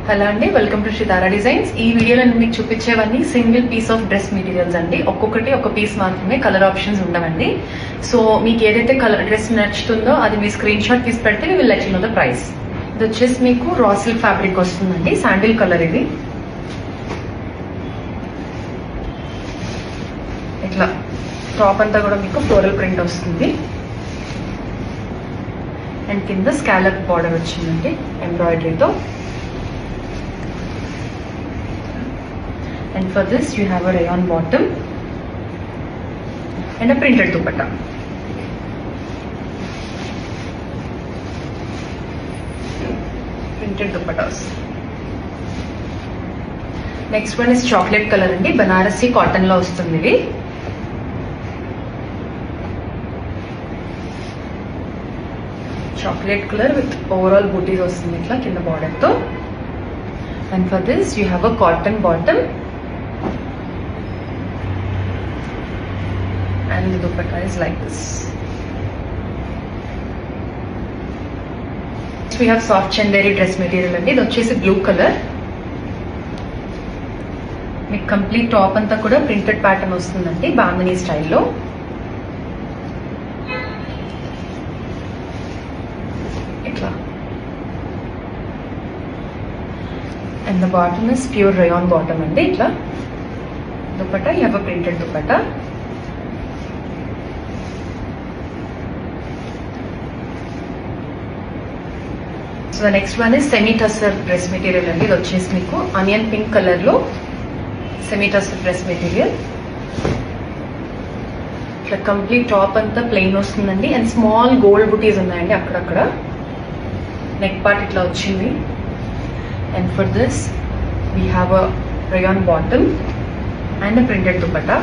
Hello అండి, welcome to Sitara designs. ఈ వీడియోలో నేను మీకు చూపించేవన్నీ single piece of dress materials అండి. ఒక్కొక్కటి ఒక పీస్ మాత్రమే, కలర్ ఆప్షన్స్ ఉండవండి. సో మీకు ఏదైతే కలర్ డ్రెస్ నచ్చుతుందో అది మీ స్క్రీన్ షాట్ తీసి పెడితే will let you know the price. ఇది వచ్చేసి మీకు రా సిల్క్ ఫ్యాబ్రిక్ వస్తుందండి, శాండిల్ కలర్. ఇది ఇట్లా టాప్ అంతా కూడా మీకు ఫ్లోరల్ ప్రింట్ వస్తుంది అండ్ కింద స్కాలప్ బార్డర్ వచ్చిందండి ఎంబ్రాయిడరీతో. And for this you have a rayon bottom and a printed dupatta. Printed dupattas. Next one is chocolate color andi, Banarasi cotton lo vastundi idi. Chocolate color with overall booties vastundi itla kinda border tho. And for this you have a cotton bottom and the dupatta is like this. Next we have soft chanderi dress material andi. Idu vachesi blue color. Meek complete top anta kuda printed pattern vastundandi bandhani style lo. Itla. And the bottom is pure rayon bottom andi. Itla dupatta, you have a printed dupatta. So the next one is semi tussar dress material andi. Idu vachesi meeku onion pink color lo semi tussar dress material. Itla complete top anta plain vastundandi and small gold booties unnayandi akkadakada. Neck part itla vachindi and for this we have a rayon bottom and a printed dupatta.